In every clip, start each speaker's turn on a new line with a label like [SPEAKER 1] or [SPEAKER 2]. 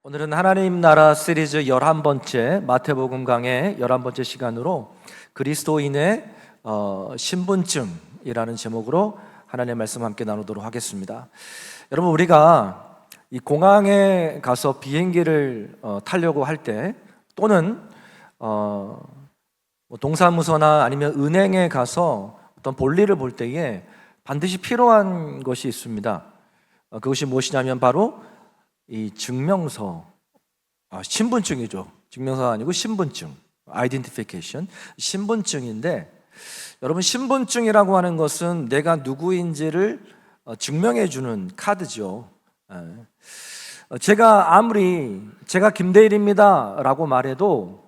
[SPEAKER 1] 오늘은 하나님 나라 시리즈 11번째 마태복음 강의 11번째 시간으로 그리스도인의 신분증이라는 제목으로 하나님의 말씀 함께 나누도록 하겠습니다. 여러분, 우리가 이 공항에 가서 비행기를 타려고 할 때, 또는 동사무소나 아니면 은행에 가서 어떤 볼일을 볼 때에 반드시 필요한 것이 있습니다. 그것이 무엇이냐면 바로 이 증명서, 신분증이죠. 증명서가 아니고 신분증, identification, 신분증인데, 여러분, 신분증이라고 하는 것은 내가 누구인지를 증명해주는 카드죠. 제가 김대일입니다 라고 말해도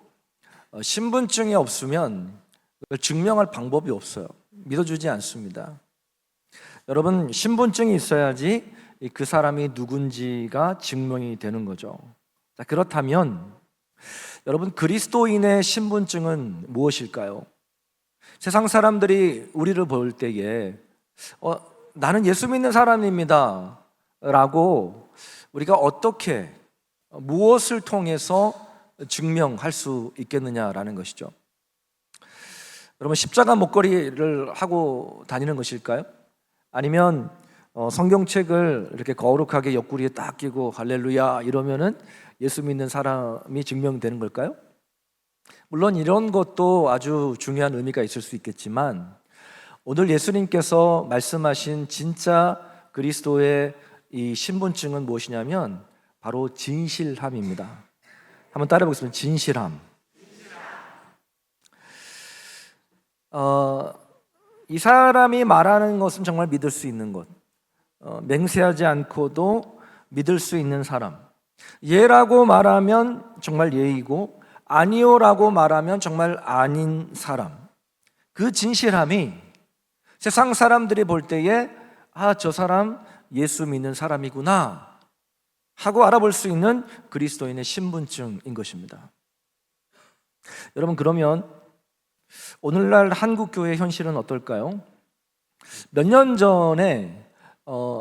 [SPEAKER 1] 신분증이 없으면 그걸 증명할 방법이 없어요. 믿어주지 않습니다. 여러분, 신분증이 있어야지 그 사람이 누군지가 증명이 되는 거죠. 자, 그렇다면 여러분, 그리스도인의 신분증은 무엇일까요? 세상 사람들이 우리를 볼 때에 나는 예수 믿는 사람입니다 라고 우리가 어떻게, 무엇을 통해서 증명할 수 있겠느냐라는 것이죠. 여러분, 십자가 목걸이를 하고 다니는 것일까요? 아니면 성경책을 이렇게 거룩하게 옆구리에 딱 끼고 할렐루야 이러면은 예수 믿는 사람이 증명되는 걸까요? 물론 이런 것도 아주 중요한 의미가 있을 수 있겠지만, 오늘 예수님께서 말씀하신 진짜 그리스도의 이 신분증은 무엇이냐면 바로 진실함입니다. 한번 따라해 보겠습니다. 진실함. 이 사람이 말하는 것은 정말 믿을 수 있는 것, 맹세하지 않고도 믿을 수 있는 사람, 예라고 말하면 정말 예이고 아니요라고 말하면 정말 아닌 사람, 그 진실함이 세상 사람들이 볼 때에 저 사람 예수 믿는 사람이구나 하고 알아볼 수 있는 그리스도인의 신분증인 것입니다. 여러분, 그러면 오늘날 한국교회의 현실은 어떨까요? 몇 년 전에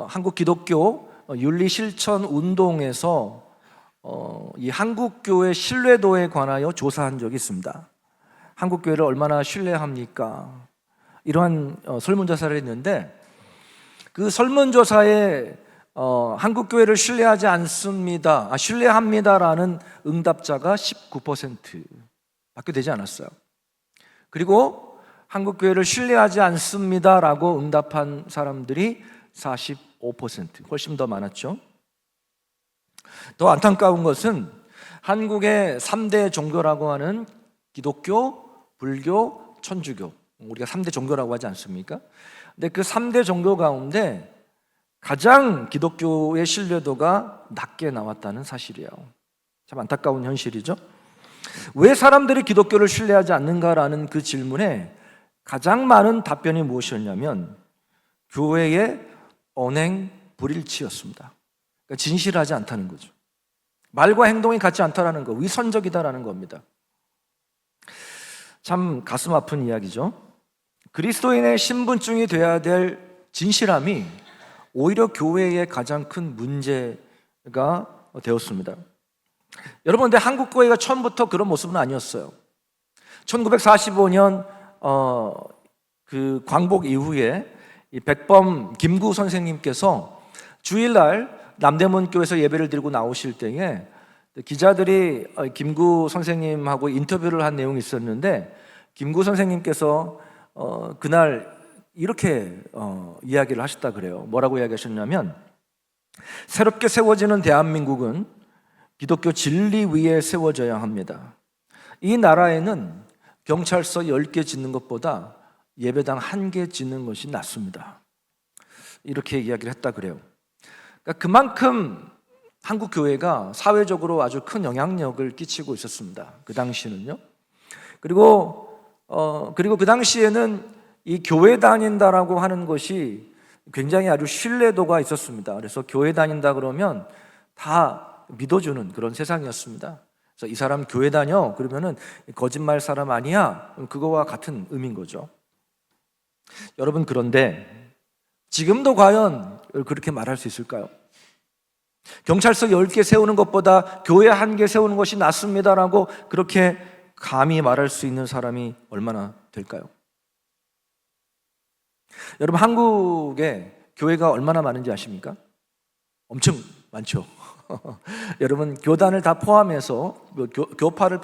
[SPEAKER 1] 한국 기독교 윤리실천 운동에서 이 한국교회 신뢰도에 관하여 조사한 적이 있습니다. 한국교회를 얼마나 신뢰합니까? 이러한 설문조사를 했는데, 그 설문조사에 한국교회를 신뢰하지 않습니다, 신뢰합니다라는 응답자가 19%밖에 되지 않았어요. 그리고 한국교회를 신뢰하지 않습니다라고 응답한 사람들이 45%, 훨씬 더 많았죠. 더 안타까운 것은 한국의 3대 종교라고 하는 기독교, 불교, 천주교, 우리가 3대 종교라고 하지 않습니까? 근데 그 3대 종교 가운데 가장 기독교의 신뢰도가 낮게 나왔다는 사실이에요. 참 안타까운 현실이죠. 왜 사람들이 기독교를 신뢰하지 않는가라는 그 질문에 가장 많은 답변이 무엇이었냐면 교회의 언행 불일치였습니다. 그러니까 진실하지 않다는 거죠. 말과 행동이 같지 않다라는 거, 위선적이다라는 겁니다. 참 가슴 아픈 이야기죠. 그리스도인의 신분증이 돼야 될 진실함이 오히려 교회의 가장 큰 문제가 되었습니다. 여러분, 근데 한국 교회가 처음부터 그런 모습은 아니었어요. 1945년 그 광복 이후에 이 백범 김구 선생님께서 주일날 남대문 교회에서 예배를 드리고 나오실 때에 기자들이 김구 선생님하고 인터뷰를 한 내용이 있었는데, 김구 선생님께서 그날 이렇게 이야기를 하셨다 그래요. 뭐라고 이야기하셨냐면, 새롭게 세워지는 대한민국은 기독교 진리 위에 세워져야 합니다. 이 나라에는 경찰서 10개 짓는 것보다 예배당 1개 짓는 것이 낫습니다. 이렇게 이야기를 했다 그래요. 그러니까 그만큼 한국 교회가 사회적으로 아주 큰 영향력을 끼치고 있었습니다. 그 당시는요. 그리고 그 당시에는 이 교회 다닌다라고 하는 것이 굉장히 아주 신뢰도가 있었습니다. 그래서 교회 다닌다 그러면 다 믿어주는 그런 세상이었습니다. 그래서 이 사람 교회 다녀 그러면은 거짓말 사람 아니야, 그거와 같은 의미인 거죠. 여러분, 그런데 지금도 과연 그렇게 말할 수 있을까요? 경찰서 10개 세우는 것보다 교회 1개 세우는 것이 낫습니다라고 그렇게 감히 말할 수 있는 사람이 얼마나 될까요? 여러분, 한국에 교회가 얼마나 많은지 아십니까? 엄청 많죠. 여러분, 교단을 다 포함해서 교파를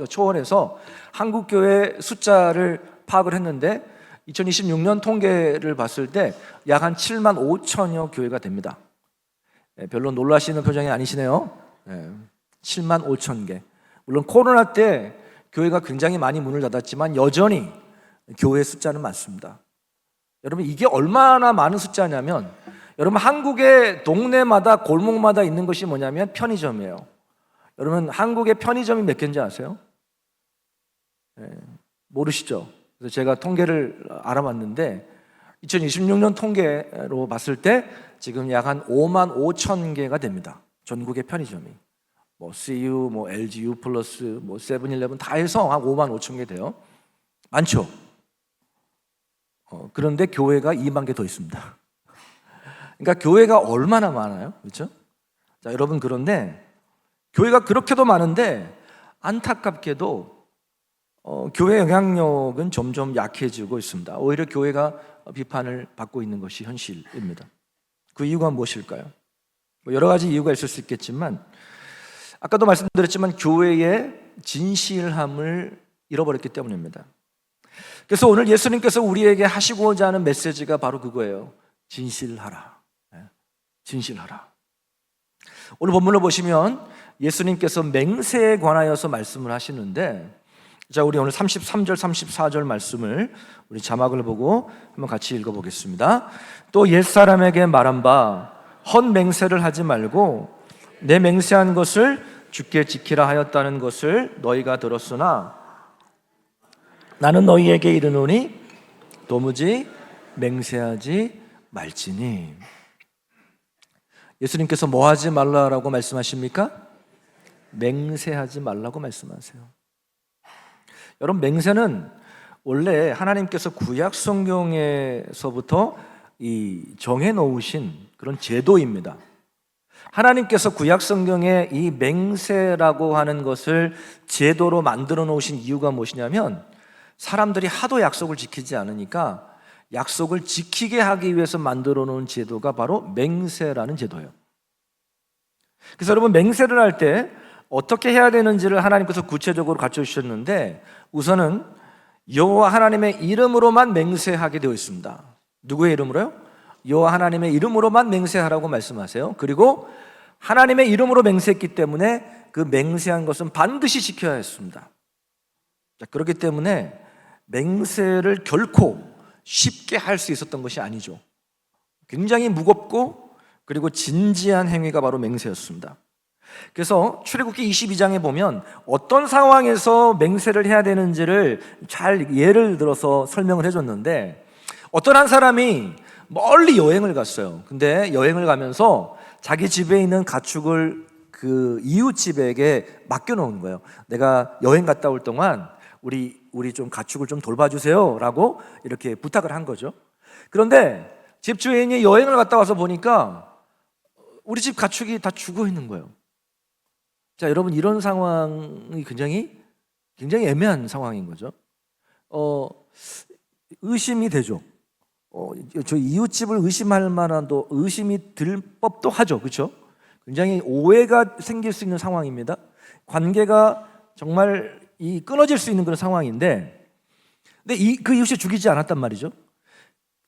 [SPEAKER 1] 초월해서 한국 교회 숫자를 파악을 했는데 2026년 통계를 봤을 때 약 한 7만 5천여 교회가 됩니다. 별로 놀라시는 표정이 아니시네요. 7만 5천 개. 물론 코로나 때 교회가 굉장히 많이 문을 닫았지만 여전히 교회 숫자는 많습니다. 여러분, 이게 얼마나 많은 숫자냐면, 여러분, 한국의 동네마다 골목마다 있는 것이 뭐냐면 편의점이에요. 여러분, 한국의 편의점이 몇 개인지 아세요? 모르시죠? 그래서 제가 통계를 알아봤는데 2026년 통계로 봤을 때 지금 약 한 5만 5천 개가 됩니다. 전국의 편의점이. 뭐 CU, 뭐 LG U 플러스, 뭐 세븐일레븐 다 해서 한 5만 5천 개 돼요. 많죠? 그런데 교회가 2만 개 더 있습니다. 그러니까 교회가 얼마나 많아요? 그렇죠? 자, 여러분, 그런데 교회가 그렇게도 많은데 안타깝게도 교회 영향력은 점점 약해지고 있습니다. 오히려 교회가 비판을 받고 있는 것이 현실입니다. 그 이유가 무엇일까요? 여러 가지 이유가 있을 수 있겠지만 아까도 말씀드렸지만 교회의 진실함을 잃어버렸기 때문입니다. 그래서 오늘 예수님께서 우리에게 하시고자 하는 메시지가 바로 그거예요. 진실하라. 진실하라. 오늘 본문을 보시면 예수님께서 맹세에 관하여서 말씀을 하시는데, 자, 우리 오늘 33절 34절 말씀을 우리 자막을 보고 한번 같이 읽어보겠습니다. 또 옛사람에게 말한 바 헛맹세를 하지 말고 내 맹세한 것을 주께 지키라 하였다는 것을 너희가 들었으나 나는 너희에게 이르노니 도무지 맹세하지 말지니. 예수님께서 뭐 하지 말라라고 말씀하십니까? 맹세하지 말라고 말씀하세요. 여러분, 맹세는 원래 하나님께서 구약 성경에서부터 정해 놓으신 그런 제도입니다. 하나님께서 구약 성경에 이 맹세라고 하는 것을 제도로 만들어 놓으신 이유가 무엇이냐면, 사람들이 하도 약속을 지키지 않으니까 약속을 지키게 하기 위해서 만들어 놓은 제도가 바로 맹세라는 제도예요. 그래서 여러분, 맹세를 할 때 어떻게 해야 되는지를 하나님께서 구체적으로 가르쳐 주셨는데, 우선은 여호와 하나님의 이름으로만 맹세하게 되어 있습니다. 누구의 이름으로요? 여호와 하나님의 이름으로만 맹세하라고 말씀하세요. 그리고 하나님의 이름으로 맹세했기 때문에 그 맹세한 것은 반드시 지켜야 했습니다. 자, 그렇기 때문에 맹세를 결코 쉽게 할 수 있었던 것이 아니죠. 굉장히 무겁고 그리고 진지한 행위가 바로 맹세였습니다. 그래서 출애굽기 22장에 보면 어떤 상황에서 맹세를 해야 되는지를 잘 예를 들어서 설명을 해줬는데, 어떤 한 사람이 멀리 여행을 갔어요. 근데 여행을 가면서 자기 집에 있는 가축을 그 이웃집에게 맡겨놓은 거예요. 내가 여행 갔다 올 동안 우리 좀 가축을 좀 돌봐주세요 라고 이렇게 부탁을 한 거죠. 그런데 집주인이 여행을 갔다 와서 보니까 우리 집 가축이 다 죽어 있는 거예요. 자, 여러분, 이런 상황이 굉장히 애매한 상황인 거죠. 의심이 되죠. 저 이웃집을 의심할 만한도 의심이 들 법도 하죠. 그렇죠? 굉장히 오해가 생길 수 있는 상황입니다. 관계가 정말 끊어질 수 있는 그런 상황인데, 근데 그 이웃이 죽이지 않았단 말이죠.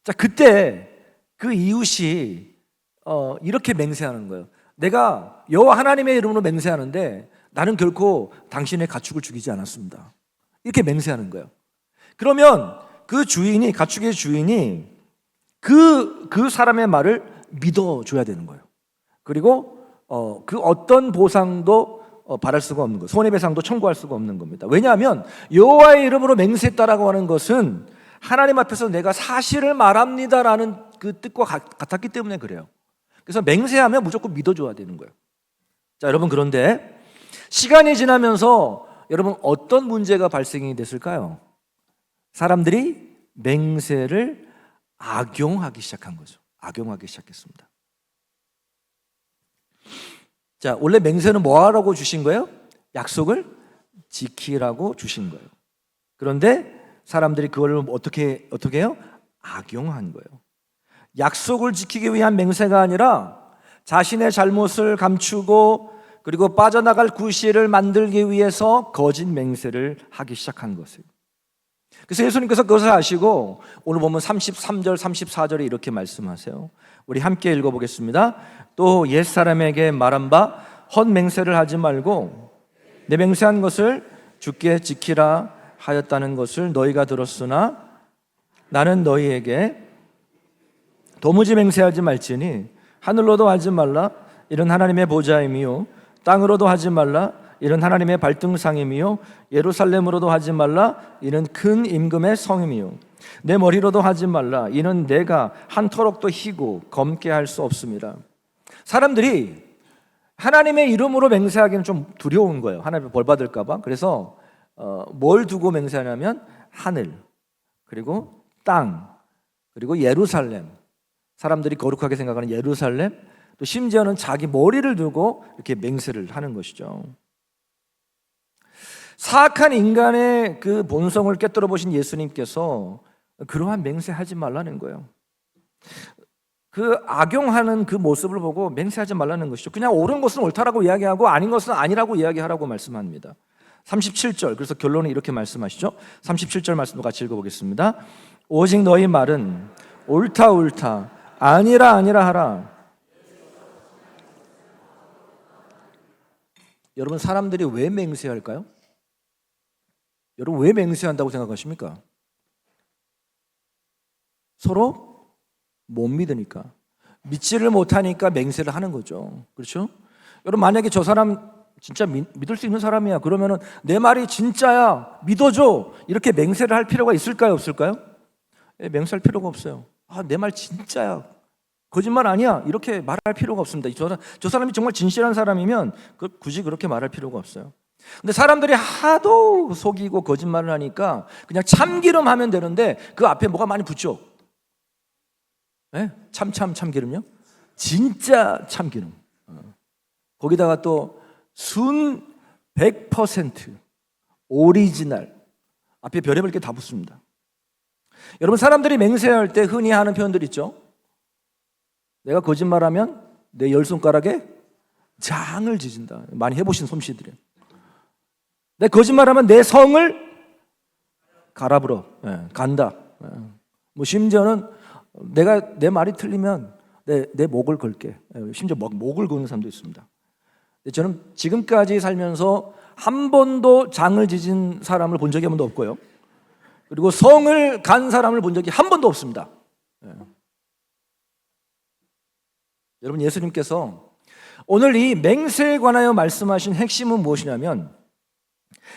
[SPEAKER 1] 자, 그때 그 이웃이 이렇게 맹세하는 거예요. 내가 여호와 하나님의 이름으로 맹세하는데 나는 결코 당신의 가축을 죽이지 않았습니다. 이렇게 맹세하는 거예요. 그러면 그 주인이, 가축의 주인이 그 사람의 말을 믿어줘야 되는 거예요. 그리고 그 어떤 보상도 바랄 수가 없는 거예요. 손해배상도 청구할 수가 없는 겁니다. 왜냐하면 여호와의 이름으로 맹세했다라고 하는 것은 하나님 앞에서 내가 사실을 말합니다라는 그 뜻과 같았기 때문에 그래요. 그래서 맹세하면 무조건 믿어줘야 되는 거예요. 자, 여러분, 그런데 시간이 지나면서 여러분 어떤 문제가 발생이 됐을까요? 사람들이 맹세를 악용하기 시작한 거죠. 악용하기 시작했습니다. 자, 원래 맹세는 뭐 하라고 주신 거예요? 약속을 지키라고 주신 거예요. 그런데 사람들이 그걸 어떻게 해요? 악용한 거예요. 약속을 지키기 위한 맹세가 아니라 자신의 잘못을 감추고 그리고 빠져나갈 구실을 만들기 위해서 거짓 맹세를 하기 시작한 것이에요. 그래서 예수님께서 그것을 아시고 오늘 보면 33절, 34절에 이렇게 말씀하세요. 우리 함께 읽어보겠습니다. 또 옛사람에게 말한 바 헛맹세를 하지 말고 내 맹세한 것을 주께 지키라 하였다는 것을 너희가 들었으나 나는 너희에게 도무지 맹세하지 말지니 하늘로도 하지 말라 이는 하나님의 보좌임이요 땅으로도 하지 말라 이는 하나님의 발등상임이요 예루살렘으로도 하지 말라 이는 큰 임금의 성임이요 내 머리로도 하지 말라 이는 내가 한터럭도 희고 검게 할 수 없습니다. 사람들이 하나님의 이름으로 맹세하기는 좀 두려운 거예요. 하나님의 벌 받을까 봐. 그래서 뭘 두고 맹세하냐면 하늘, 그리고 땅, 그리고 예루살렘, 사람들이 거룩하게 생각하는 예루살렘, 또 심지어는 자기 머리를 두고 이렇게 맹세를 하는 것이죠. 사악한 인간의 그 본성을 꿰뚫어 보신 예수님께서 그러한 맹세하지 말라는 거예요. 그 악용하는 그 모습을 보고 맹세하지 말라는 것이죠. 그냥 옳은 것은 옳다라고 이야기하고 아닌 것은 아니라고 이야기하라고 말씀합니다. 37절, 그래서 결론은 이렇게 말씀하시죠. 37절 말씀도 같이 읽어보겠습니다. 오직 너희 말은 옳다 옳다 아니라 아니라 하라. 여러분, 사람들이 왜 맹세할까요? 여러분, 왜 맹세한다고 생각하십니까? 서로 못 믿으니까, 믿지를 못하니까 맹세를 하는 거죠. 그렇죠? 여러분, 만약에 저 사람 진짜 믿을 수 있는 사람이야, 그러면은 내 말이 진짜야, 믿어줘, 이렇게 맹세를 할 필요가 있을까요, 없을까요? 맹세할 필요가 없어요. 내 말 진짜야, 거짓말 아니야, 이렇게 말할 필요가 없습니다. 저 사람이 정말 진실한 사람이면 굳이 그렇게 말할 필요가 없어요. 근데 사람들이 하도 속이고 거짓말을 하니까 그냥 참기름 하면 되는데 그 앞에 뭐가 많이 붙죠. 네? 참기름요? 진짜 참기름. 거기다가 또 순 100% 오리지널, 앞에 별의별 게 다 붙습니다. 여러분, 사람들이 맹세할 때 흔히 하는 표현들 있죠. 내가 거짓말하면 내 열 손가락에 장을 지진다. 많이 해보신 솜씨들이에요. 내 거짓말하면 내 성을 갈아불어, 간다. 뭐 심지어는 내가 내 말이 틀리면 내 목을 걸게. 심지어 목을 거는 사람도 있습니다. 저는 지금까지 살면서 한 번도 장을 지진 사람을 본 적이 한 번도 없고요. 그리고 성을 간 사람을 본 적이 한 번도 없습니다. 여러분, 예수님께서 오늘 이 맹세에 관하여 말씀하신 핵심은 무엇이냐면,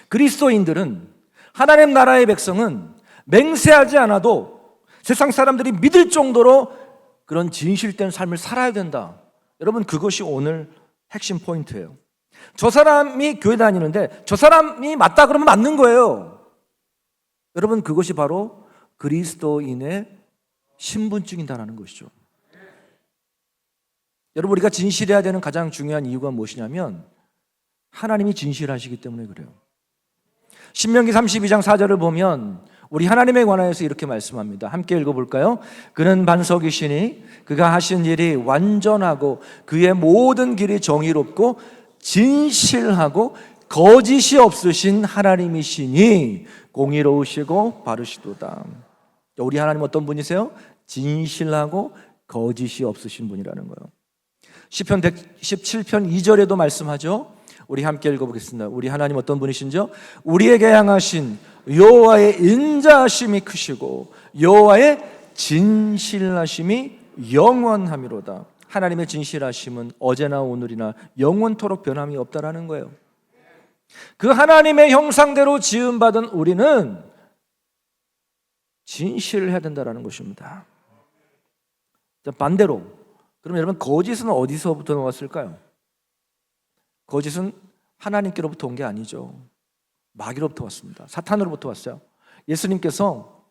[SPEAKER 1] 그리스도인들은, 하나님 나라의 백성은 맹세하지 않아도 세상 사람들이 믿을 정도로 그런 진실된 삶을 살아야 된다. 여러분, 그것이 오늘 핵심 포인트예요. 저 사람이 교회 다니는데 저 사람이 맞다 그러면 맞는 거예요. 여러분, 그것이 바로 그리스도인의 신분증이다라는 것이죠. 여러분, 우리가 진실해야 되는 가장 중요한 이유가 무엇이냐면 하나님이 진실하시기 때문에 그래요. 신명기 32장 4절을 보면 우리 하나님에 관하여서 이렇게 말씀합니다. 함께 읽어볼까요? 그는 반석이시니 그가 하신 일이 완전하고 그의 모든 길이 정의롭고 진실하고 거짓이 없으신 하나님이시니 공의로우시고 바르시도다. 우리 하나님 어떤 분이세요? 진실하고 거짓이 없으신 분이라는 거예요. 시편 117편 2절에도 말씀하죠. 우리 함께 읽어보겠습니다. 우리 하나님 어떤 분이신지요? 우리에게 향하신 여호와의 인자하심이 크시고 여호와의 진실하심이 영원하미로다. 하나님의 진실하심은 어제나 오늘이나 영원토록 변함이 없다라는 거예요. 그 하나님의 형상대로 지음받은 우리는 진실을 해야 된다는 것입니다. 반대로, 그럼 여러분, 거짓은 어디서부터 나왔을까요? 거짓은 하나님께로부터 온 게 아니죠. 마귀로부터 왔습니다. 사탄으로부터 왔어요. 예수님께서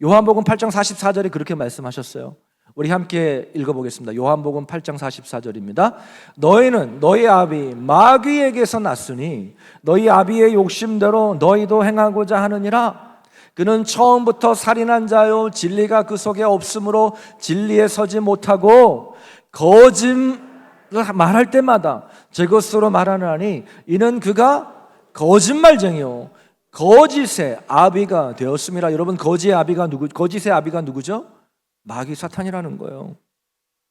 [SPEAKER 1] 요한복음 8장 44절에 그렇게 말씀하셨어요. 우리 함께 읽어보겠습니다. 요한복음 8장 44절입니다. 너희는 너희 아비 마귀에게서 났으니 너희 아비의 욕심대로 너희도 행하고자 하느니라. 그는 처음부터 살인한 자요 진리가 그 속에 없으므로 진리에 서지 못하고 거짓 말할 때마다 제 것으로 말하느니 이는 그가 거짓말쟁이요 거짓의 아비가 되었습니다. 여러분, 거짓의 아비가 누구죠? 마귀 사탄이라는 거예요.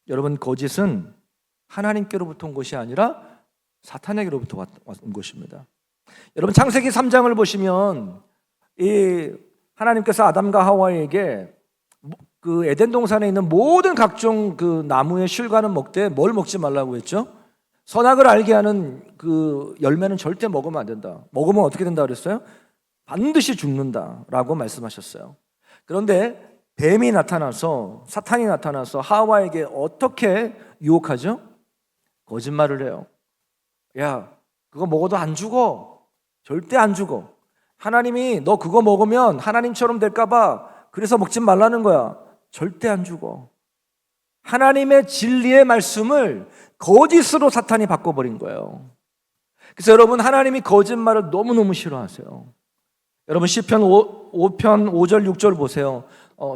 [SPEAKER 1] 여러분, 거짓은 하나님께로부터 온 것이 아니라 사탄에게로부터 온 것입니다. 여러분, 창세기 3장을 보시면 이 하나님께서 아담과 하와에게 그 에덴 동산에 있는 모든 각종 그 나무의 실과는 먹되 뭘 먹지 말라고 했죠? 선악을 알게 하는 그 열매는 절대 먹으면 안 된다. 먹으면 어떻게 된다 그랬어요? 반드시 죽는다라고 말씀하셨어요. 그런데 뱀이 나타나서, 사탄이 나타나서 하와에게 어떻게 유혹하죠? 거짓말을 해요. 야, 그거 먹어도 안 죽어. 절대 안 죽어. 하나님이 너 그거 먹으면 하나님처럼 될까봐 그래서 먹지 말라는 거야. 절대 안 죽어. 하나님의 진리의 말씀을 거짓으로 사탄이 바꿔버린 거예요. 그래서 여러분, 하나님이 거짓말을 너무너무 싫어하세요. 여러분, 시편 5편 5절 6절 보세요.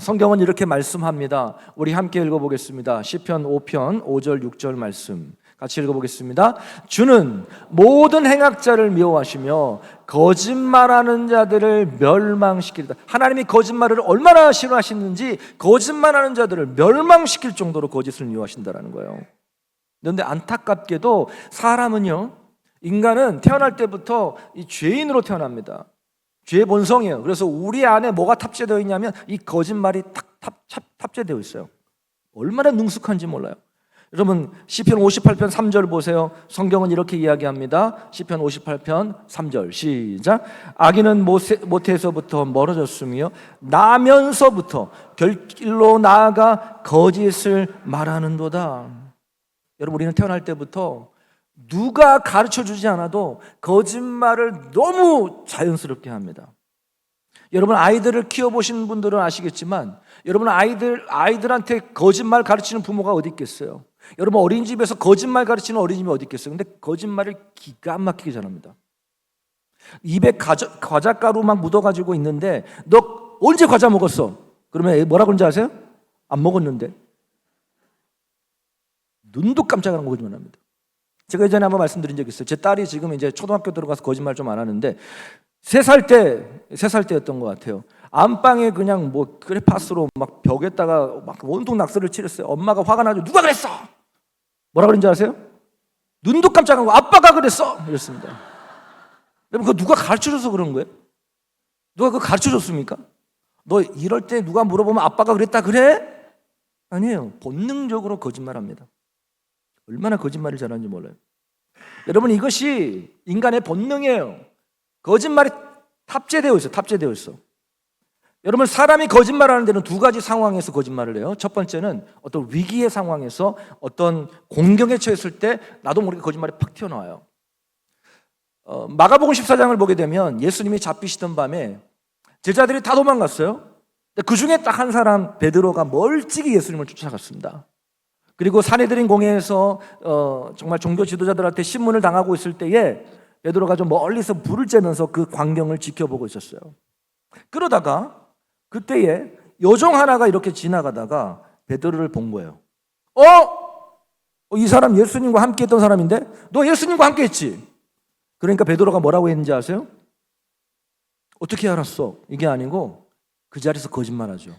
[SPEAKER 1] 성경은 이렇게 말씀합니다. 우리 함께 읽어보겠습니다. 시편 5편 5절 6절 말씀 같이 읽어보겠습니다. 주는 모든 행악자를 미워하시며 거짓말하는 자들을 멸망시키리다. 하나님이 거짓말을 얼마나 싫어하시는지 거짓말하는 자들을 멸망시킬 정도로 거짓을 미워하신다는 거예요. 그런데 안타깝게도 사람은요, 인간은 태어날 때부터 이 죄인으로 태어납니다. 죄의 본성이에요. 그래서 우리 안에 뭐가 탑재되어 있냐면 이 거짓말이 탑재되어 있어요. 얼마나 능숙한지 몰라요. 여러분, 시편 58편 3절 보세요. 성경은 이렇게 이야기합니다. 시편 58편 3절 시작. 악인은 모태에서부터 멀어졌으며 나면서부터 결길로 나아가 거짓을 말하는도다. 여러분, 우리는 태어날 때부터 누가 가르쳐주지 않아도 거짓말을 너무 자연스럽게 합니다. 여러분, 아이들을 키워보신 분들은 아시겠지만 여러분, 아이들한테 거짓말 가르치는 부모가 어디 있겠어요? 여러분, 어린이집에서 거짓말 가르치는 어린이집이 어디 있겠어요? 근데 거짓말을 기가 막히게 잘합니다. 입에 과자가루 막 묻어가지고 있는데 너 언제 과자 먹었어? 그러면 뭐라고 그러는지 아세요? 안 먹었는데. 눈도 깜짝 안 하고 거짓말합니다. 제가 예전에 한번 말씀드린 적이 있어요. 제 딸이 지금 이제 초등학교 들어가서 거짓말 좀 안 하는데 3살 때였던 것 같아요. 안방에 그냥 뭐 크레파스로 막 벽에다가 막 온통 낙서를 칠했어요. 엄마가 화가 나죠. 누가 그랬어? 뭐라 그런지 아세요? 눈도 깜짝하고 아빠가 그랬어! 이랬습니다. 여러분, 그거 누가 가르쳐줘서 그런 거예요? 누가 그거 가르쳐줬습니까? 너 이럴 때 누가 물어보면 아빠가 그랬다 그래? 아니에요. 본능적으로 거짓말합니다. 얼마나 거짓말을 잘하는지 몰라요. 여러분, 이것이 인간의 본능이에요. 거짓말이 탑재되어 있어. 여러분, 사람이 거짓말하는 데는 두 가지 상황에서 거짓말을 해요. 첫 번째는 어떤 위기의 상황에서 어떤 공경에 처했을 때 나도 모르게 거짓말이 팍 튀어나와요. 마가복음 14장을 보게 되면 예수님이 잡히시던 밤에 제자들이 다 도망갔어요. 그 중에 딱 한 사람, 베드로가 멀찍이 예수님을 쫓아갔습니다. 그리고 사내들인 공회에서 정말 종교 지도자들한테 신문을 당하고 있을 때에 베드로가 좀 멀리서 불을 쬐면서 그 광경을 지켜보고 있었어요. 그러다가 그때에 여종 하나가 이렇게 지나가다가 베드로를 본 거예요. 이 사람 예수님과 함께 했던 사람인데? 너 예수님과 함께 했지? 그러니까 베드로가 뭐라고 했는지 아세요? 어떻게 알았어? 이게 아니고 그 자리에서 거짓말하죠.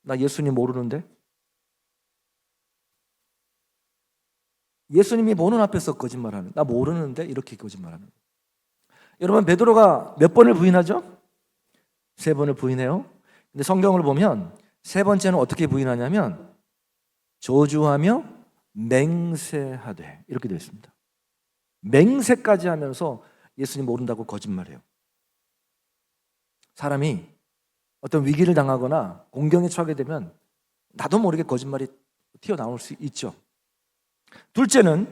[SPEAKER 1] 나 예수님 모르는데? 예수님이 보는 앞에서 거짓말하는, 나 모르는데? 이렇게 거짓말하는. 여러분, 베드로가 몇 번을 부인하죠? 3번을 부인해요. 근데 성경을 보면 3번째는 어떻게 부인하냐면 저주하며 맹세하되 이렇게 되어 있습니다. 맹세까지 하면서 예수님 모른다고 거짓말해요. 사람이 어떤 위기를 당하거나 공경에 처하게 되면 나도 모르게 거짓말이 튀어나올 수 있죠. 둘째는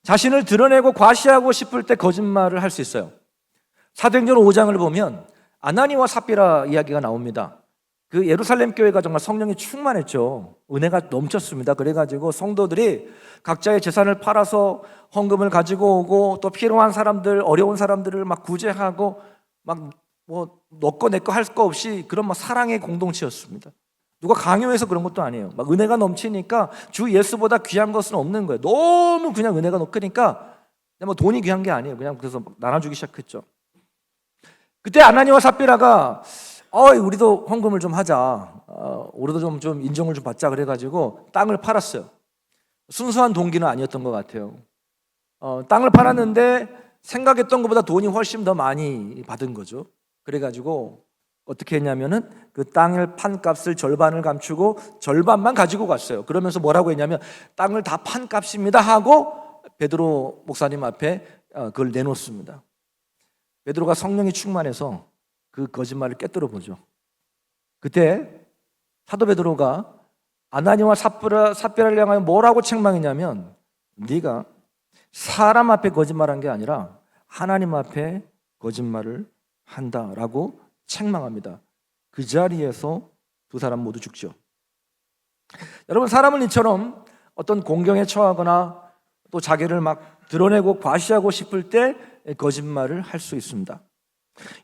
[SPEAKER 1] 자신을 드러내고 과시하고 싶을 때 거짓말을 할 수 있어요. 사도행전 5장을 보면 아나니와 삽비라 이야기가 나옵니다. 그 예루살렘 교회가 정말 성령이 충만했죠. 은혜가 넘쳤습니다. 그래가지고 성도들이 각자의 재산을 팔아서 헌금을 가지고 오고, 또 필요한 사람들, 어려운 사람들을 막 구제하고, 막 뭐 너꺼 내꺼 할 거 없이 그런 막 사랑의 공동체였습니다. 누가 강요해서 그런 것도 아니에요. 막 은혜가 넘치니까 주 예수보다 귀한 것은 없는 거예요. 너무 그냥 은혜가 높으니까 뭐 돈이 귀한 게 아니에요. 그냥 그래서 막 나눠주기 시작했죠. 그때 아나니와 삽비라가 우리도 헌금을 좀 하자, 우리도 좀 인정을 좀 받자 그래가지고 땅을 팔았어요. 순수한 동기는 아니었던 것 같아요. 땅을 팔았는데 생각했던 것보다 돈이 훨씬 더 많이 받은 거죠. 그래가지고 어떻게 했냐면은 그 땅을 판 값을 절반을 감추고 절반만 가지고 갔어요. 그러면서 뭐라고 했냐면 땅을 다 판 값입니다 하고 베드로 목사님 앞에 그걸 내놓습니다. 베드로가 성령이 충만해서 그 거짓말을 깨뜨려 보죠. 그때 사도 베드로가 아나니와 삽비라를 향하여 뭐라고 책망했냐면, 네가 사람 앞에 거짓말한 게 아니라 하나님 앞에 거짓말을 한다라고 책망합니다. 그 자리에서 두 사람 모두 죽죠. 여러분, 사람은 이처럼 어떤 공경에 처하거나 또 자기를 막 드러내고 과시하고 싶을 때 거짓말을 할 수 있습니다.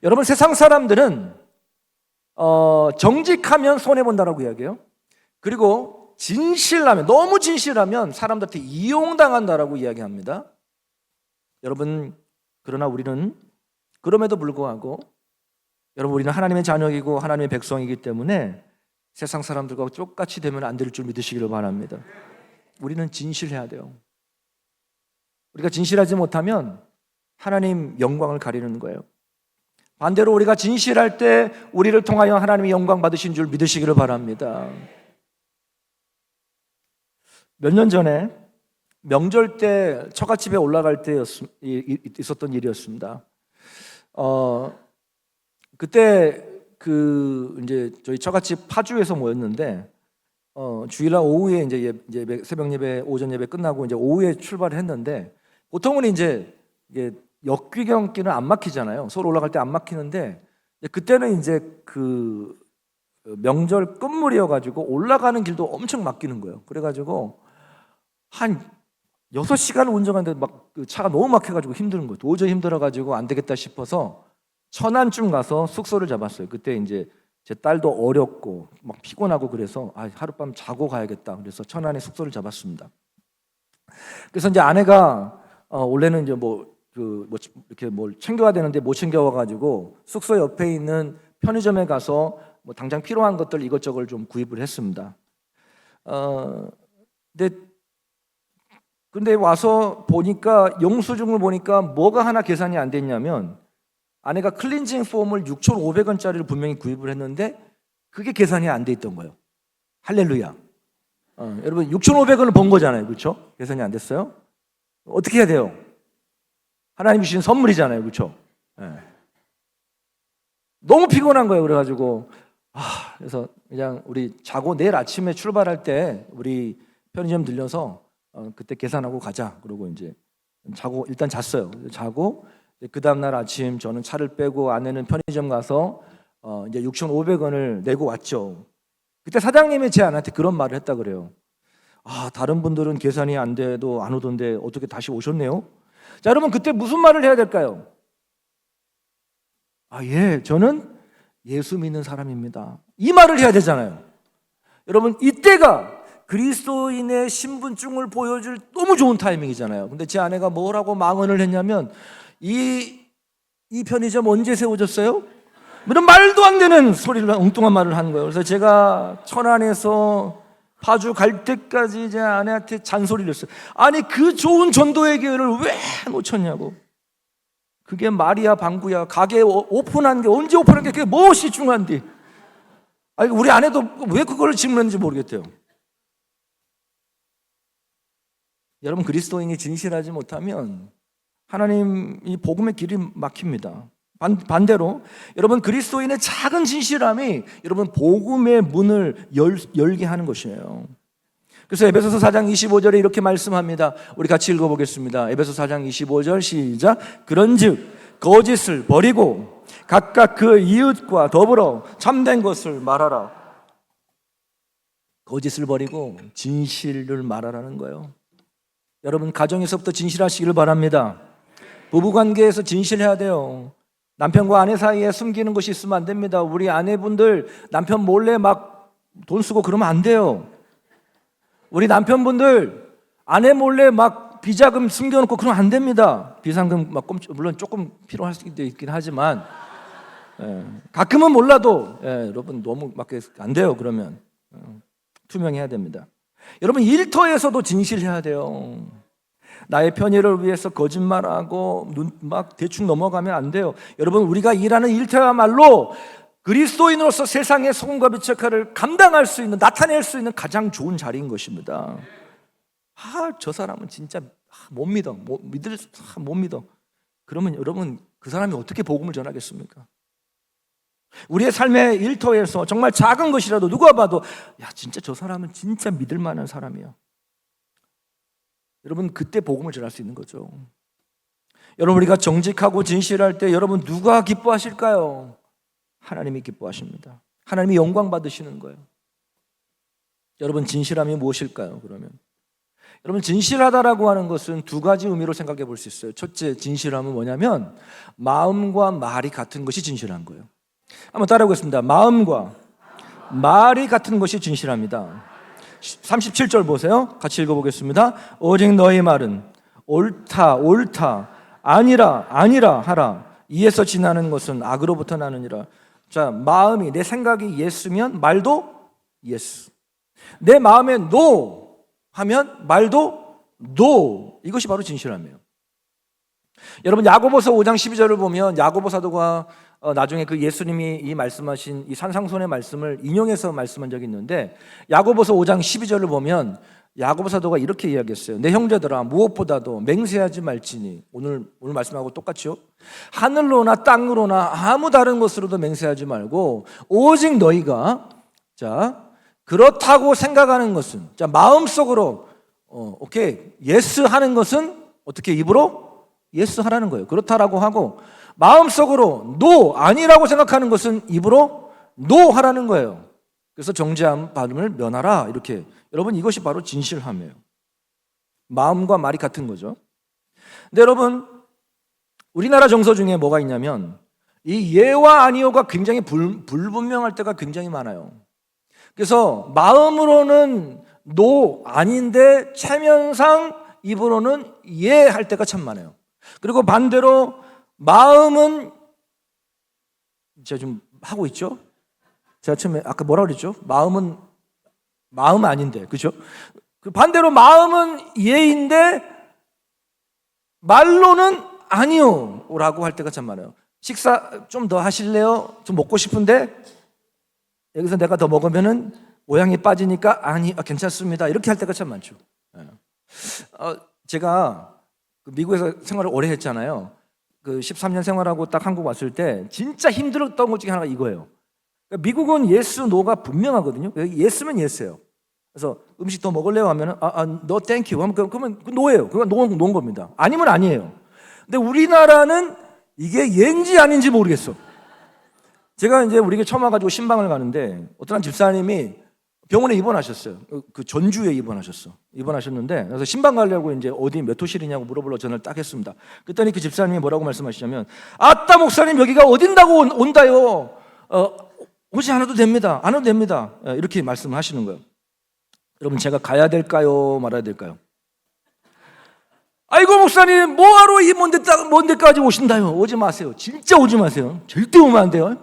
[SPEAKER 1] 여러분, 세상 사람들은 정직하면 손해본다라고 이야기해요. 그리고 진실하면, 너무 진실하면 사람들한테 이용당한다라고 이야기합니다. 여러분, 그러나 우리는 그럼에도 불구하고, 여러분, 우리는 하나님의 자녀이고 하나님의 백성이기 때문에 세상 사람들과 똑같이 되면 안 될 줄 믿으시기를 바랍니다. 우리는 진실해야 돼요. 우리가 진실하지 못하면 하나님 영광을 가리는 거예요. 반대로 우리가 진실할 때 우리를 통하여 하나님의 영광 받으신 줄 믿으시기를 바랍니다. 몇 년 전에 명절 때 처갓집에 올라갈 때 있었던 일이었습니다. 그때 이제 저희 처갓집 파주에서 모였는데, 주일날 오후에 이제 새벽 예배, 오전 예배 끝나고 이제 오후에 출발을 했는데, 보통은 이제 이게 역귀경길은 안 막히잖아요. 서울 올라갈 때 안 막히는데, 그때는 이제 그 명절 끝물이어가지고 올라가는 길도 엄청 막히는 거예요. 그래가지고 한 6시간 운전하는데 막 그 차가 너무 막혀가지고 힘든 거예요. 도저히 힘들어가지고 안 되겠다 싶어서 천안쯤 가서 숙소를 잡았어요. 그때 이제 제 딸도 어렸고 막 피곤하고 그래서 하룻밤 자고 가야겠다. 그래서 천안에 숙소를 잡았습니다. 그래서 이제 아내가 원래는 이제 이렇게 뭘 챙겨야 되는데 못 챙겨와가지고 숙소 옆에 있는 편의점에 가서 뭐 당장 필요한 것들 이것저것 좀 구입을 했습니다. 근데 와서 보니까 영수증을 보니까 뭐가 하나 계산이 안 됐냐면, 아내가 클렌징 폼을 6,500원짜리를 분명히 구입을 했는데 그게 계산이 안 돼 있던 거예요. 할렐루야. 여러분, 6,500원을 번 거잖아요. 그렇죠? 계산이 안 됐어요? 어떻게 해야 돼요? 하나님이 주신 선물이잖아요. 그렇죠? 네. 너무 피곤한 거예요. 그래가지고 그래서 그냥 우리 자고 내일 아침에 출발할 때 우리 편의점 들려서 그때 계산하고 가자. 그러고 이제 자고 일단 잤어요. 자고 그 다음날 아침 저는 차를 빼고 아내는 편의점 가서 이제 6,500원을 내고 왔죠. 그때 사장님이 제 아내한테 그런 말을 했다 그래요. 다른 분들은 계산이 안 돼도 안 오던데 어떻게 다시 오셨네요? 자, 여러분, 그때 무슨 말을 해야 될까요? 예, 저는 예수 믿는 사람입니다. 이 말을 해야 되잖아요. 여러분, 이때가 그리스도인의 신분증을 보여줄 너무 좋은 타이밍이잖아요. 근데 제 아내가 뭐라고 망언을 했냐면, 이 편의점 언제 세워졌어요? 이런 말도 안 되는 소리를, 엉뚱한 말을 하는 거예요. 그래서 제가 천안에서 파주 갈 때까지 제 아내한테 잔소리를 했어요. 아니, 그 좋은 전도의 기회를 왜 놓쳤냐고. 그게 말이야 방구야. 가게 오픈한 게 언제 오픈한 게 그게 무엇이 중요한데. 우리 아내도 왜 그걸 질문했는지 모르겠대요. 여러분, 그리스도인이 진실하지 못하면 하나님 이 복음의 길이 막힙니다. 반대로 여러분, 그리스도인의 작은 진실함이 여러분 복음의 문을 열게 하는 것이에요. 그래서 에베소서 4장 25절에 이렇게 말씀합니다. 우리 같이 읽어보겠습니다. 에베소 4장 25절 시작. 그런즉 거짓을 버리고 각각 그 이웃과 더불어 참된 것을 말하라. 거짓을 버리고 진실을 말하라는 거예요. 여러분, 가정에서부터 진실하시기를 바랍니다. 부부관계에서 진실해야 돼요. 남편과 아내 사이에 숨기는 것이 있으면 안 됩니다. 우리 아내분들 남편 몰래 막 돈 쓰고 그러면 안 돼요. 우리 남편분들 아내 몰래 막 비자금 숨겨놓고 그러면 안 됩니다. 비상금 막 물론 조금 필요할 수도 있긴 하지만 가끔은 몰라도 여러분 너무 막 안 돼요. 그러면 투명해야 됩니다. 여러분, 일터에서도 진실해야 돼요. 나의 편의를 위해서 거짓말하고 막 대충 넘어가면 안 돼요. 여러분, 우리가 일하는 일터야말로 그리스도인으로서 세상의 소금과 빛의 역할을 감당할 수 있는, 나타낼 수 있는 가장 좋은 자리인 것입니다. 저 사람은 진짜 못 믿어. 못 믿어. 그러면 여러분, 그 사람이 어떻게 복음을 전하겠습니까? 우리의 삶의 일터에서 정말 작은 것이라도 누가 봐도 진짜 저 사람은 진짜 믿을 만한 사람이야. 여러분, 그때 복음을 전할 수 있는 거죠. 여러분, 우리가 정직하고 진실할 때 여러분 누가 기뻐하실까요? 하나님이 기뻐하십니다. 하나님이 영광 받으시는 거예요. 여러분, 진실함이 무엇일까요? 그러면 여러분, 진실하다라고 하는 것은 두 가지 의미로 생각해 볼 수 있어요. 첫째, 진실함은 뭐냐면 마음과 말이 같은 것이 진실한 거예요. 한번 따라해보겠습니다. 마음과 말이 같은 것이 진실합니다. 37절 보세요. 같이 읽어보겠습니다. 오직 너희 말은 옳다 아니라 하라. 이에서 지나는 것은 악으로부터 나느니라. 자, 마음이, 내 생각이 예스면 말도 예스. 내 마음에 노 하면 말도 노. 이것이 바로 진실함이에요. 여러분, 야고보서 5장 12절을 보면 야고보 사도가 나중에 그 예수님이 이 말씀하신 이 산상손의 말씀을 인용해서 말씀한 적이 있는데, 야고보서 5장 12절을 보면 야고보 사도가 이렇게 이야기했어요. 내 형제들아, 무엇보다도 맹세하지 말지니. 오늘 말씀하고 똑같죠? 하늘로나 땅으로나 아무 다른 것으로도 맹세하지 말고 오직 너희가 그렇다고 생각하는 것은, 마음속으로 오케이 예스 하는 것은 어떻게 입으로 예스 하라는 거예요. 그렇다라고 하고 마음속으로 노 아니라고 생각하는 것은 입으로 노 하라는 거예요. 그래서 정죄함 받음을 면하라. 이렇게. 여러분, 이것이 바로 진실함이에요. 마음과 말이 같은 거죠. 근데 여러분, 우리나라 정서 중에 뭐가 있냐면 이 예와 아니오가 굉장히 불분명할 때가 굉장히 많아요. 그래서 마음으로는 노 아닌데 체면상 입으로는 예 할 때가 참 많아요. 그리고 반대로 마음은 제가 좀 하고 있죠. 제가 처음에 아까 뭐라 그랬죠? 마음은 아닌데, 그렇죠? 반대로 마음은 예인데 말로는 아니요라고 할 때가 참 많아요. 식사 좀 더 하실래요? 좀 먹고 싶은데 여기서 내가 더 먹으면은 모양이 빠지니까 괜찮습니다. 이렇게 할 때가 참 많죠. 제가 미국에서 생활을 오래 했잖아요. 그 13년 생활하고 딱 한국 왔을 때 진짜 힘들었던 것 중에 하나가 이거예요. 미국은 예스, 노가 분명하거든요. 예스면 예스예요. 그래서 음식 더 먹을래요? 하면은 no thank you. 그러면 노예요. 그건 노인 겁니다. 아니면 아니에요. 근데 우리나라는 이게 예인지 아닌지 모르겠어. 제가 이제 우리 게 처음 와가지고 신방을 가는데 어떤 한 집사님이 병원에 입원하셨어요. 그 전주에 입원하셨는데, 그래서 신방 가려고 이제 어디 몇 호실이냐고 물어보러 전화를 딱 했습니다. 그랬더니 그 집사님이 뭐라고 말씀하시냐면, 아따 목사님 여기가 어딘다고 온다요. 오지 않아도 됩니다. 안 와도 됩니다. 이렇게 말씀을 하시는 거예요. 여러분, 제가 가야 될까요? 말아야 될까요? 아이고 목사님 뭐하러 이 먼 데까지 오신다요? 오지 마세요. 진짜 오지 마세요. 절대 오면 안 돼요.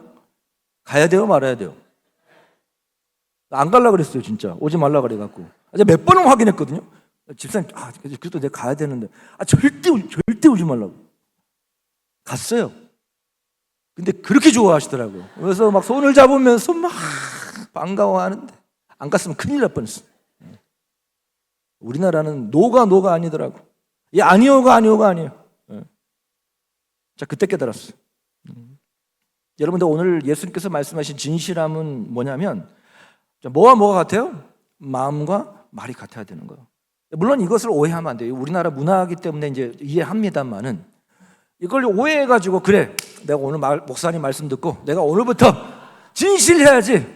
[SPEAKER 1] 가야 돼요? 말아야 돼요? 안 갈라 그랬어요. 진짜 오지 말라 그래갖고 몇 번은 확인했거든요. 집사님, 그래도 내가 가야 되는데 절대 오지 말라고. 갔어요. 근데 그렇게 좋아하시더라고요. 그래서 막 손을 잡으면서 막 반가워하는데 안 갔으면 큰일 날 뻔했어. 우리나라는 노가 아니더라고. 이 아니오가 아니에요. 자, 그때 깨달았어요. 여러분들, 오늘 예수님께서 말씀하신 진실함은 뭐냐면 뭐가 같아요? 마음과 말이 같아야 되는 거예요. 물론 이것을 오해하면 안 돼요. 우리나라 문화이기 때문에 이제 이해합니다만은 이걸 오해해가지고 그래, 내가 오늘 목사님 말씀 듣고 내가 오늘부터 진실해야지.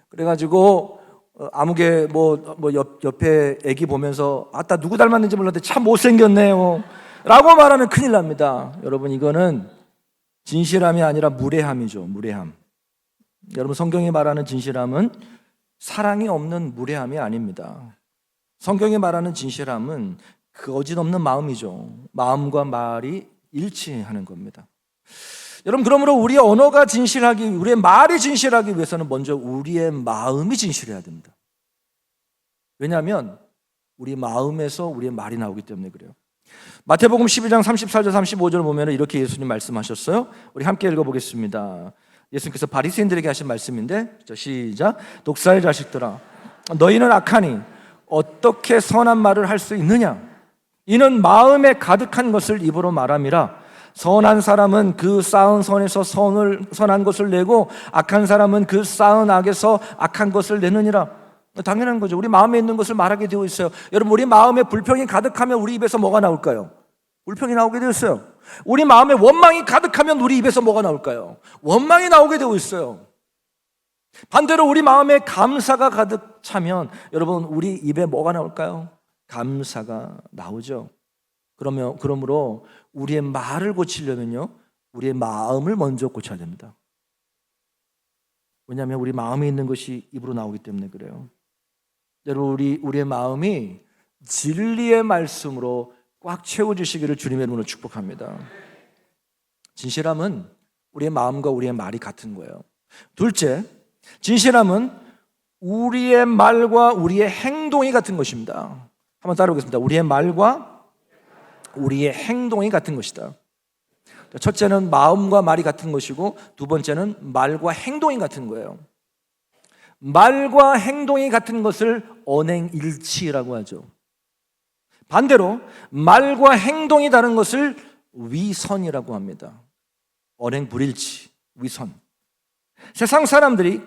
[SPEAKER 1] 그래가지고 아무개 옆에 애기 보면서 아따 누구 닮았는지 몰랐는데 참 못생겼네요 라고 말하면 큰일 납니다. 여러분, 이거는 진실함이 아니라 무례함이죠. 무례함. 여러분, 성경이 말하는 진실함은 사랑이 없는 무례함이 아닙니다. 성경이 말하는 진실함은 거짓없는 마음이죠. 마음과 말이 일치하는 겁니다. 여러분, 그러므로 우리의 언어가 진실하기, 우리의 말이 진실하기 위해서는 먼저 우리의 마음이 진실해야 됩니다. 왜냐하면 우리 마음에서 우리의 말이 나오기 때문에 그래요. 마태복음 12장 34절 35절 보면 이렇게 예수님 말씀하셨어요. 우리 함께 읽어보겠습니다. 예수님께서 바리새인들에게 하신 말씀인데, 시작. 독사의 자식들아, 너희는 악하니 어떻게 선한 말을 할 수 있느냐? 이는 마음에 가득한 것을 입으로 말함이라. 선한 사람은 그 쌓은 선에서 선한 것을 내고 악한 사람은 그 쌓은 악에서 악한 것을 내느니라. 당연한 거죠. 우리 마음에 있는 것을 말하게 되어 있어요. 여러분, 우리 마음에 불평이 가득하면 우리 입에서 뭐가 나올까요? 불평이 나오게 되어 있어요. 우리 마음에 원망이 가득하면 우리 입에서 뭐가 나올까요? 원망이 나오게 되어 있어요. 반대로 우리 마음에 감사가 가득 차면 여러분, 우리 입에 뭐가 나올까요? 감사가 나오죠. 그러므로 우리의 말을 고치려면요, 우리의 마음을 먼저 고쳐야 됩니다. 왜냐하면 우리 마음에 있는 것이 입으로 나오기 때문에 그래요. 여러분, 우리의 마음이 진리의 말씀으로 꽉 채워주시기를 주님의 이름으로 축복합니다. 진실함은 우리의 마음과 우리의 말이 같은 거예요. 둘째, 진실함은 우리의 말과 우리의 행동이 같은 것입니다. 한번 따라오겠습니다. 우리의 말과 우리의 행동이 같은 것이다. 첫째는 마음과 말이 같은 것이고, 두 번째는 말과 행동이 같은 거예요. 말과 행동이 같은 것을 언행일치라고 하죠. 반대로 말과 행동이 다른 것을 위선이라고 합니다. 언행불일치, 위선. 세상 사람들이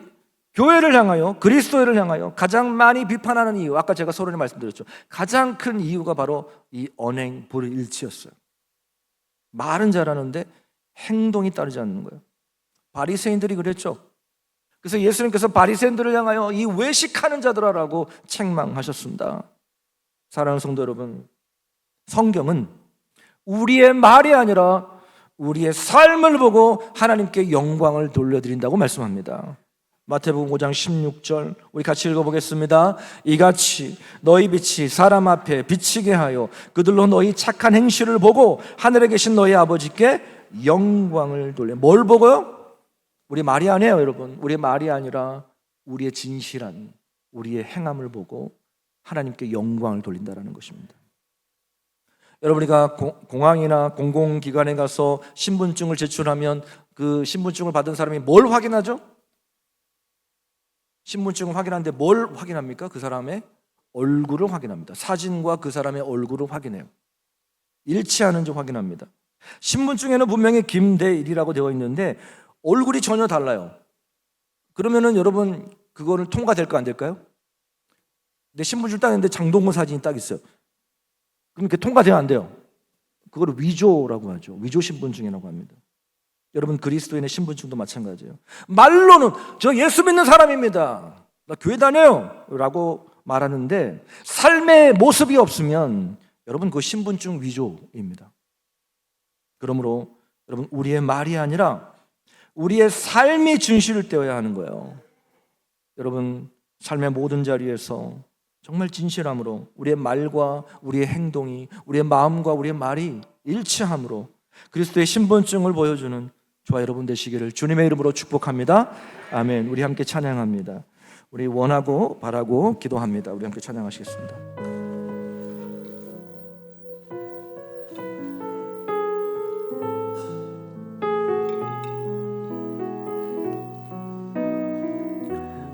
[SPEAKER 1] 교회를 향하여, 그리스도를 향하여 가장 많이 비판하는 이유, 아까 제가 서론에 말씀드렸죠. 가장 큰 이유가 바로 이 언행불일치였어요. 말은 잘하는데 행동이 따르지 않는 거예요. 바리새인들이 그랬죠. 그래서 예수님께서 바리새인들을 향하여 이 외식하는 자들아라고 책망하셨습니다. 사랑하는 성도 여러분, 성경은 우리의 말이 아니라 우리의 삶을 보고 하나님께 영광을 돌려드린다고 말씀합니다. 마태복음 5장 16절 우리 같이 읽어보겠습니다. 이같이 너희 빛이 사람 앞에 비치게 하여 그들로 너희 착한 행실을 보고 하늘에 계신 너희 아버지께 영광을 돌려. 뭘 보고요? 우리 말이 아니에요, 여러분. 우리의 말이 아니라 우리의 진실한 우리의 행함을 보고 하나님께 영광을 돌린다는 것입니다. 여러분, 우리가 공항이나 공공기관에 가서 신분증을 제출하면 그 신분증을 받은 사람이 뭘 확인하죠? 신분증을 확인하는데 뭘 확인합니까? 그 사람의 얼굴을 확인합니다. 사진과 그 사람의 얼굴을 확인해요. 일치하는지 확인합니다. 신분증에는 분명히 김대일이라고 되어 있는데 얼굴이 전혀 달라요. 그러면은 여러분, 그거는 통과될까 안 될까요? 내 신분증 따는데 장동건 사진이 딱 있어요. 그럼 그게 통과돼야 안 돼요. 그거를 위조라고 하죠. 위조 신분증이라고 합니다. 여러분, 그리스도인의 신분증도 마찬가지예요. 말로는 저 예수 믿는 사람입니다, 나 교회 다녀요 라고 말하는데 삶의 모습이 없으면 여러분, 그 신분증 위조입니다. 그러므로 여러분, 우리의 말이 아니라 우리의 삶이 진실되어야 하는 거예요. 여러분, 삶의 모든 자리에서 정말 진실함으로 우리의 말과 우리의 행동이, 우리의 마음과 우리의 말이 일치함으로 그리스도의 신분증을 보여주는 저와 여러분 되시기를 주님의 이름으로 축복합니다. 아멘. 우리 함께 찬양합니다. 우리 원하고 바라고 기도합니다. 우리 함께 찬양하시겠습니다.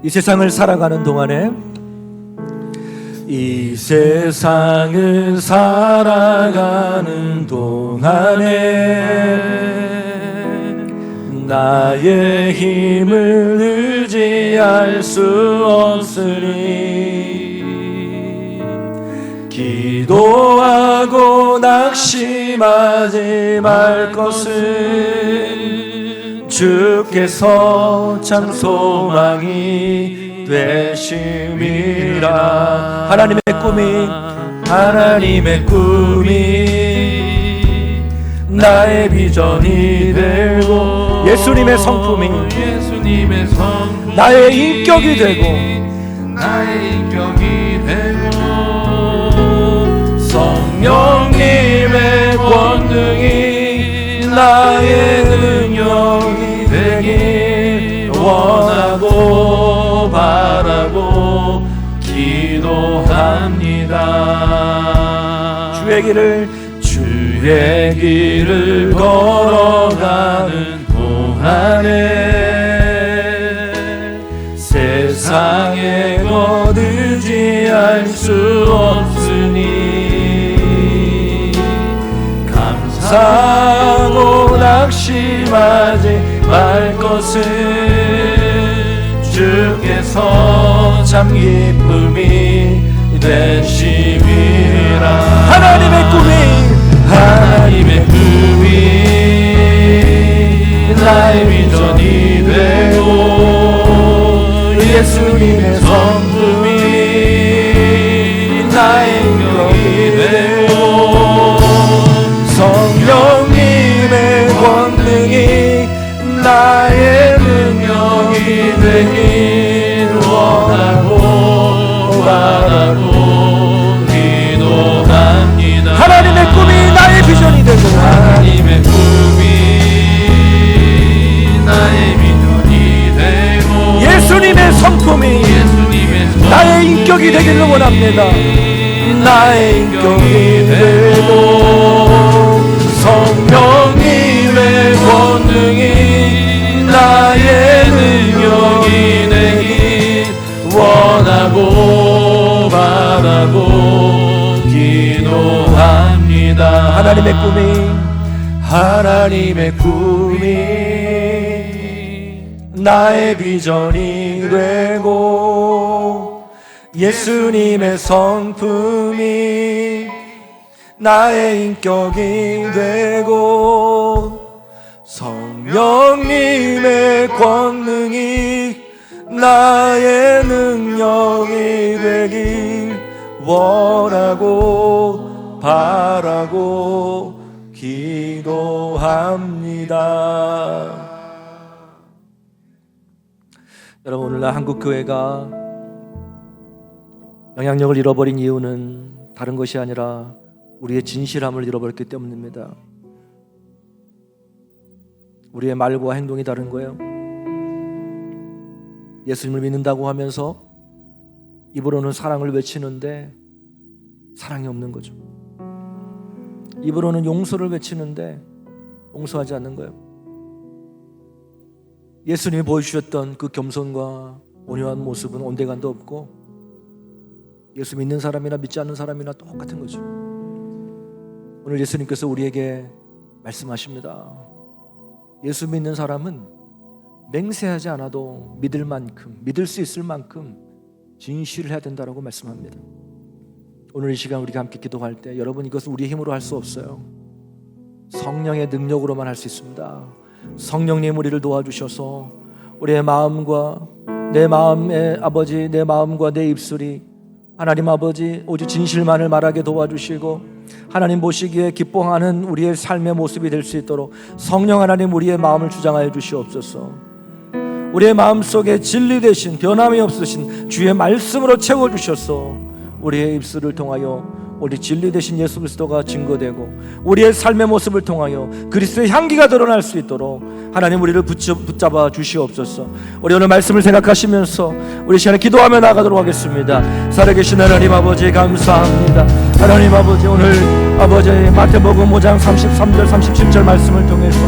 [SPEAKER 1] 이 세상을 살아가는 동안에, 이 세상을 살아가는 동안에 나의 힘을 의지할 수 없으니 기도하고 낙심하지 말 것은 주께서 참 소망이 되심이라. 하나님의 꿈이 나의 비전이 되고 예수님의 성품이 나의 인격이 되고 성령님의 권능이 나의 능력이 되길 원하고 바라고 기도합니다. 주의 길을 걸어가는 동안에 세상에 거두지할 수 없으니 감사하고 낙심하지 말 것은 주께서 참 기쁨이 되심이라. 하나님의 꿈이 나의 비전이 되고 예수님의 성품이 나의 인격이 되고 성령님의 권능이 나의 능력이 되길 원하고 바라고 기도합니다. 하나님의 꿈이 나의 비전이 되고 예수님의 성품이 나의 인격이 되기를 원합니다. 나의 인격이 되고 성령님의 권능이 나의 능력이 되길 원하고 바라고 기도합니다. 하나님의 꿈이 나의 비전이 되고 예수님의 성품이 나의 인격이 되고 성령님의 권능이 나의 능력이 되길 원하고 바라고 기도합니다. 여러분, 오늘날 한국교회가 영향력을 잃어버린 이유는 다른 것이 아니라 우리의 진실함을 잃어버렸기 때문입니다. 우리의 말과 행동이 다른 거예요. 예수님을 믿는다고 하면서 입으로는 사랑을 외치는데 사랑이 없는 거죠. 입으로는 용서를 외치는데 용서하지 않는 거예요. 예수님이 보여주셨던 그 겸손과 온유한 모습은 온데간도 없고 예수 믿는 사람이나 믿지 않는 사람이나 똑같은 거죠. 오늘 예수님께서 우리에게 말씀하십니다. 예수 믿는 사람은 맹세하지 않아도 믿을 만큼, 믿을 수 있을 만큼 진실을 해야 된다고 말씀합니다. 오늘 이 시간 우리가 함께 기도할 때 여러분, 이것은 우리의 힘으로 할 수 없어요. 성령의 능력으로만 할 수 있습니다. 성령님 우리를 도와주셔서 우리의 마음과 내 마음의 아버지, 내 마음과 내 입술이 하나님 아버지 오직 진실만을 말하게 도와주시고 하나님 보시기에 기뻐하는 우리의 삶의 모습이 될 수 있도록 성령 하나님 우리의 마음을 주장하여 주시옵소서. 우리의 마음속에 진리 되신 변함이 없으신 주의 말씀으로 채워주셔서 우리의 입술을 통하여 우리 진리 되신 예수 그리스도가 증거되고 우리의 삶의 모습을 통하여 그리스도의 향기가 드러날 수 있도록 하나님 우리를 붙잡아 주시옵소서. 우리 오늘 말씀을 생각하시면서 우리 시간에 기도하며 나가도록 하겠습니다. 살아계신 하나님 아버지 감사합니다. 하나님 아버지 오늘 아버지 마태복음 5장 33절 37절 말씀을 통해서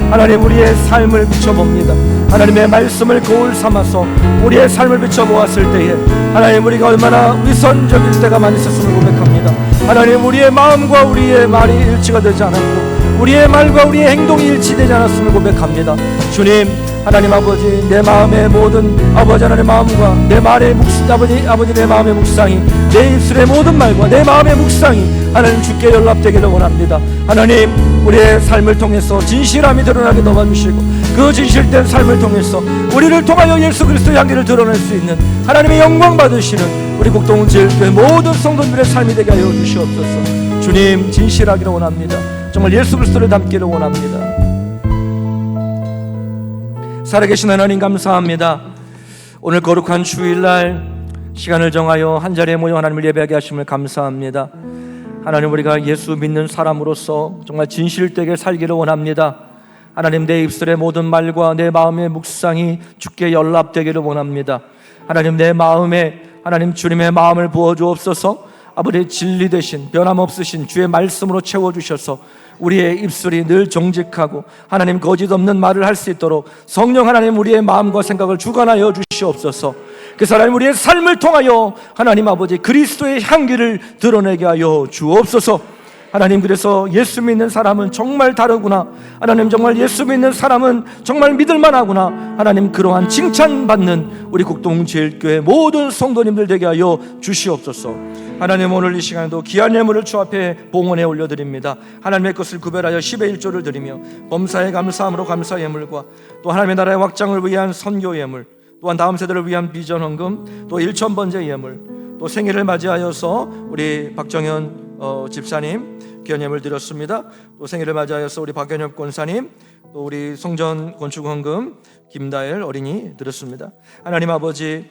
[SPEAKER 1] 하나님 우리의 삶을 비춰봅니다. 하나님의 말씀을 거울 삼아서 우리의 삶을 비춰보았을 때에 하나님 우리가 얼마나 위선적일 때가 많이 있었음을 고백합니다. 하나님 우리의 마음과 우리의 말이 일치가 되지 않았고 우리의 말과 우리의 행동이 일치되지 않았음을 고백합니다. 주님, 하나님 아버지, 내 마음의 모든 아버지 하나님의 마음과 내 말의 아버지 내 마음의 묵상이, 내 입술의 모든 말과 내 마음의 묵상이 하나님 주께 연락되기를 원합니다. 하나님, 우리의 삶을 통해서 진실함이 드러나게 도와주시고, 그 진실된 삶을 통해서 우리를 통하여 예수 그리스도의 향기를 드러낼 수 있는 하나님의 영광 받으시는 우리 국동제일교회 모든 성도들의 삶이 되게 하여 주시옵소서. 주님, 진실하기를 원합니다. 정말 예수 그리스도를 닮기를 원합니다. 살아계신 하나님 감사합니다. 오늘 거룩한 주일날 시간을 정하여 한자리에 모여 하나님을 예배하게 하심을 감사합니다. 하나님, 우리가 예수 믿는 사람으로서 정말 진실되게 살기를 원합니다. 하나님, 내 입술의 모든 말과 내 마음의 묵상이 주께 연락되기를 원합니다. 하나님, 내 마음에 하나님 주님의 마음을 부어주옵소서. 아버지, 진리 되신 변함없으신 주의 말씀으로 채워주셔서 우리의 입술이 늘 정직하고 하나님 거짓 없는 말을 할 수 있도록 성령 하나님 우리의 마음과 생각을 주관하여 주시옵소서. 그래서 하나님, 우리의 삶을 통하여 하나님 아버지 그리스도의 향기를 드러내게 하여 주옵소서. 하나님, 그래서 예수 믿는 사람은 정말 다르구나, 하나님 정말 예수 믿는 사람은 정말 믿을만하구나, 하나님 그러한 칭찬받는 우리 국동제일교회 모든 성도님들 되게 하여 주시옵소서. 하나님, 오늘 이 시간에도 귀한 예물을 주 앞에 봉헌에 올려드립니다. 하나님의 것을 구별하여 10의 1조를 드리며 범사에 감사함으로 감사 예물과 또 하나님의 나라의 확장을 위한 선교 예물, 또한 다음 세대를 위한 비전 헌금, 또 1,000번째 예물, 또 생일을 맞이하여서 우리 박정현 집사님 귀한 예물 드렸습니다. 또 생일을 맞이하여서 우리 박연엽 권사님, 또 우리 성전 건축 헌금 김다엘 어린이 드렸습니다. 하나님 아버지,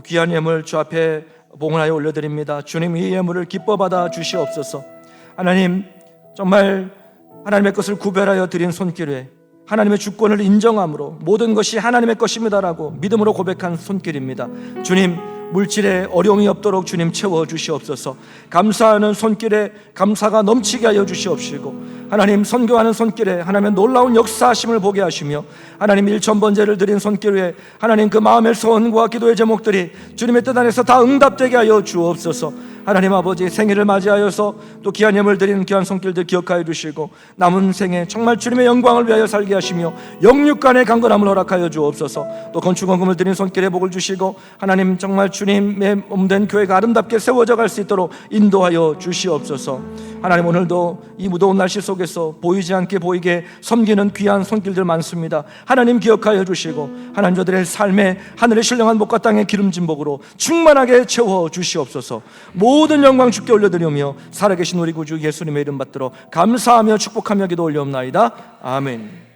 [SPEAKER 1] 귀한 예물 주 앞에 봉헌하여 올려드립니다. 주님, 이 예물을 기뻐 받아 주시옵소서. 하나님, 정말 하나님의 것을 구별하여 드린 손길에 하나님의 주권을 인정함으로 모든 것이 하나님의 것입니다라고 믿음으로 고백한 손길입니다. 주님, 물질에 어려움이 없도록 주님 채워주시옵소서. 감사하는 손길에 감사가 넘치게 하여 주시옵시고, 하나님 선교하는 손길에 하나님의 놀라운 역사하심을 보게 하시며, 하나님 1,000번제를 드린 손길 위에 하나님 그 마음의 소원과 기도의 제목들이 주님의 뜻 안에서 다 응답되게 하여 주옵소서. 하나님 아버지, 생일을 맞이하여서 또 귀한 예물 드리는 귀한 손길들 기억하여 주시고, 남은 생에 정말 주님의 영광을 위하여 살게 하시며 영육간의 강건함을 허락하여 주옵소서. 또 건축원금을 드린 손길에 복을 주시고, 하나님 정말 주님의 몸된 교회가 아름답게 세워져 갈 수 있도록 인도하여 주시옵소서. 하나님, 오늘도 이 무더운 날씨 속에서 보이지 않게 보이게 섬기는 귀한 손길들 많습니다. 하나님 기억하여 주시고, 하나님 저들의 삶에 하늘의 신령한 복과 땅의 기름진 복으로 충만하게 채워 주시옵소서. 모든 영광 주께 올려드리며 살아계신 우리 구주 예수님의 이름 받들어 감사하며 축복하며 기도 올려옵나이다. 아멘.